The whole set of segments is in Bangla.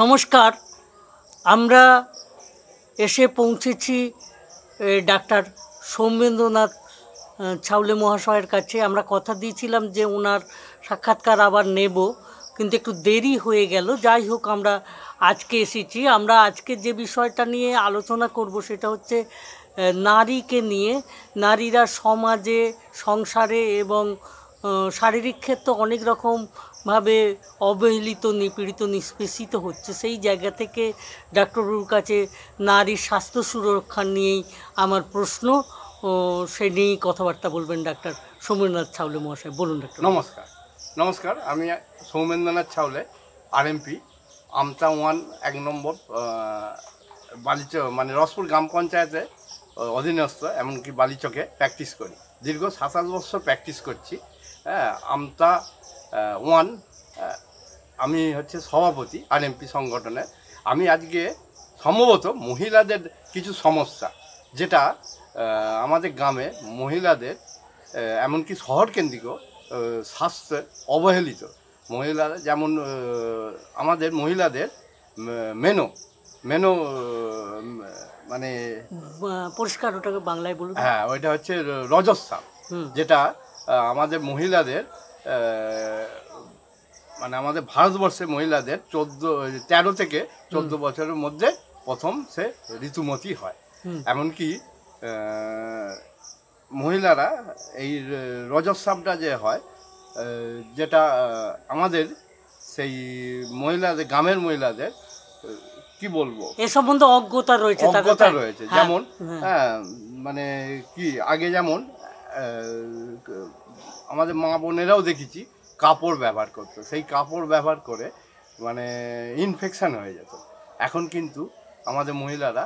নমস্কার। আমরা এসে পৌঁছেছি ডাক্তার সৌমেন্দ্রনাথ ছাউলে মহাশয়ের কাছে। আমরা কথা দিয়েছিলাম যে ওনার সাক্ষাৎকার আবার নেব, কিন্তু একটু দেরি হয়ে গেল। যাই হোক, আমরা আজকে এসেছি। আমরা আজকে যে বিষয়টা নিয়ে আলোচনা করব সেটা হচ্ছে নারীকে নিয়ে। নারীরা সমাজে, সংসারে এবং শারীরিক ক্ষেত্রে অনেক রকমভাবে অবহেলিত, নিপীড়িত, নিষ্পেষিত হচ্ছে। সেই জায়গা থেকে ডাক্তারবাবুর কাছে নারীর স্বাস্থ্য সুরক্ষা নিয়েই আমার প্রশ্ন। সে নিয়েই কথাবার্তা বলবেন ডাক্তার সৌমেন্দ্রনাথ ছাউলে মহাশয়। বলুন ডাক্তার। নমস্কার, আমি সৌমেন্দ্রনাথ ছাউলে, আরএমপি, আমতা 1 1 নম্বর বালিচ মানে রসপুর গ্রাম পঞ্চায়েতে অধীনস্থ, এমনকি বালিচকে প্র্যাকটিস করি। দীর্ঘ 27 বছর প্র্যাকটিস করছি। আমতা 1 আমি হচ্ছে সভাপতি আরএমপি সংগঠনের। আমি আজকে সম্ভবত মহিলাদের কিছু সমস্যা, যেটা আমাদের গ্রামে মহিলাদের, এমনকি শহরকেন্দ্রিক স্বাস্থ্যে অবহেলিত মহিলারা, যেমন আমাদের মহিলাদের মেনো মানে পরিষ্কার, ওটাকে বাংলায় বলুন। হ্যাঁ, ওইটা হচ্ছে রজস্রাব, যেটা আমাদের মহিলাদের মানে আমাদের ভারতবর্ষে মহিলাদের 13 থেকে 14 বছরের মধ্যে প্রথম সে ঋতুমতি হয়। এমনকি মহিলারা এই রজস্রাবটা যে হয়, যেটা আমাদের সেই মহিলাদের, গ্রামের মহিলাদের কি বলবো, এ সম্বন্ধে অজ্ঞতা রয়েছে। যেমন মানে কি, আগে যেমন আমাদের মা বোনেরাও দেখেছি কাপড় ব্যবহার করতো, সেই কাপড় ব্যবহার করে মানে ইনফেকশান হয়ে যেত। এখন কিন্তু আমাদের মহিলারা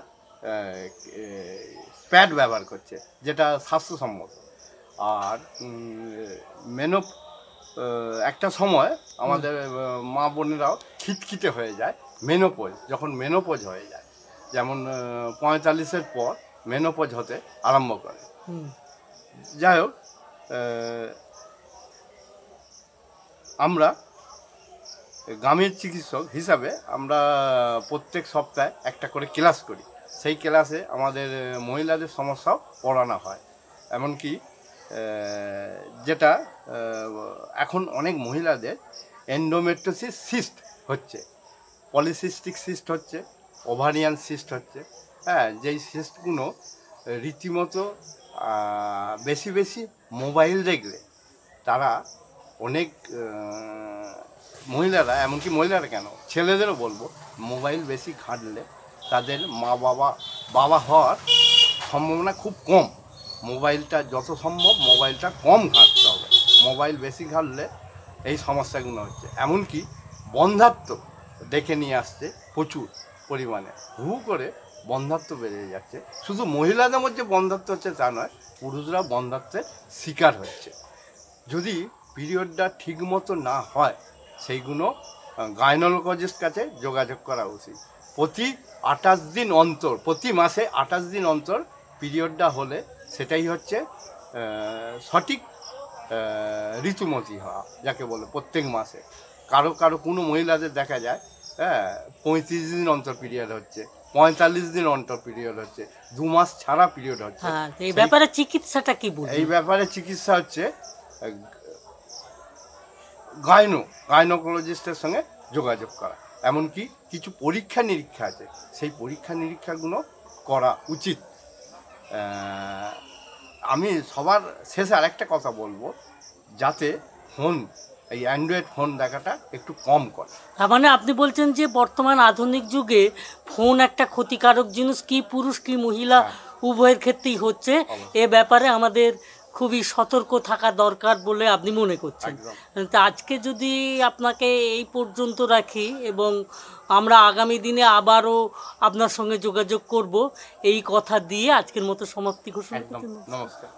প্যাড ব্যবহার করছে, যেটা স্বাস্থ্যসম্মত। আর একটা সময় আমাদের মা বোনেরাও খিটখিটে হয়ে যায় মেনোপজ, যখন মেনোপজ হয়ে যায়, যেমন 45-এর পর মেনোপজ হতে আরম্ভ করে। যাই হোক, আমরা গ্রামের চিকিৎসক হিসাবে আমরা প্রত্যেক সপ্তাহে একটা করে ক্লাস করি। সেই ক্লাসে আমাদের মহিলাদের সমস্যাও পড়ানো হয়। এমনকি যেটা এখন অনেক মহিলাদের এন্ডোমেট্রিওসিস সিস্ট হচ্ছে, পলিসিস্টিক সিস্ট হচ্ছে, ওভারিয়ান সিস্ট হচ্ছে। যেই সিস্টগুলো রীতিমতো বেশি বেশি মোবাইল দেখলে তারা অনেক মহিলারা, এমনকি মহিলারা কেন, ছেলেদেরও বলবো, মোবাইল বেশি ঘাঁটলে তাদের বাবা হওয়ার সম্ভাবনা খুব কম। মোবাইলটা যত সম্ভব মোবাইলটা কম ঘাঁটতে হবে। মোবাইল বেশি ঘাঁটলে এই সমস্যাগুলো হচ্ছে। এমনকি বন্ধ্যাত্ব ডেকে নিয়ে আসছে প্রচুর পরিমাণে, হু করে বন্ধ্যাত্ব বেড়ে যাচ্ছে। শুধু মহিলাদের মধ্যে বন্ধ্যাত্ব হচ্ছে তা নয়, পুরুষরা বন্ধ্যাত্বের শিকার হচ্ছে। যদি পিরিয়ডটা ঠিক মতো না হয়, সেইগুলো গাইনোকোলজিস্ট কাছে যোগাযোগ করা উচিত। প্রতি মাসে 28 দিন অন্তর পিরিয়ডটা হলে সেটাই হচ্ছে সঠিক ঋতুমতি হওয়া, যাকে বলে প্রত্যেক মাসে। কারো কোনো মহিলাদের দেখা যায় 35 দিন অন্তর পিরিয়ড হচ্ছে, 45 দিন অন্তর পিরিয়ড হচ্ছে, 2 মাস ছাড়া পিরিয়ড হচ্ছে। এই ব্যাপারে চিকিৎসাটা কি বলবো? এই ব্যাপারে চিকিৎসা হচ্ছে গাইনোকোলজিস্টের সঙ্গে যোগাযোগ করা। এমনকি কিছু পরীক্ষা নিরীক্ষা আছে, সেই পরীক্ষা নিরীক্ষাগুলো করা উচিত। আমি সবার শেষে আরেকটা কথা বলবো, যাতে এই অ্যান্ড্রয়েড ফোন দেখাটা একটু কম করে। তার মানে আপনি বলছেন যে বর্তমান আধুনিক যুগে ফোন একটা ক্ষতিকারক জিনিস, কি পুরুষ কি মহিলা উভয়ের ক্ষেত্রেই হচ্ছে। এ ব্যাপারে আমাদের খুবই সতর্ক থাকা দরকার বলে আপনি মনে করছেন। তা আজকে যদি আপনাকে এই পর্যন্ত রাখি, এবং আমরা আগামী দিনে আবারও আপনার সঙ্গে যোগাযোগ করব, এই কথা দিয়ে আজকের মতো সমাপ্তি ঘোষণা করছি। নমস্কার।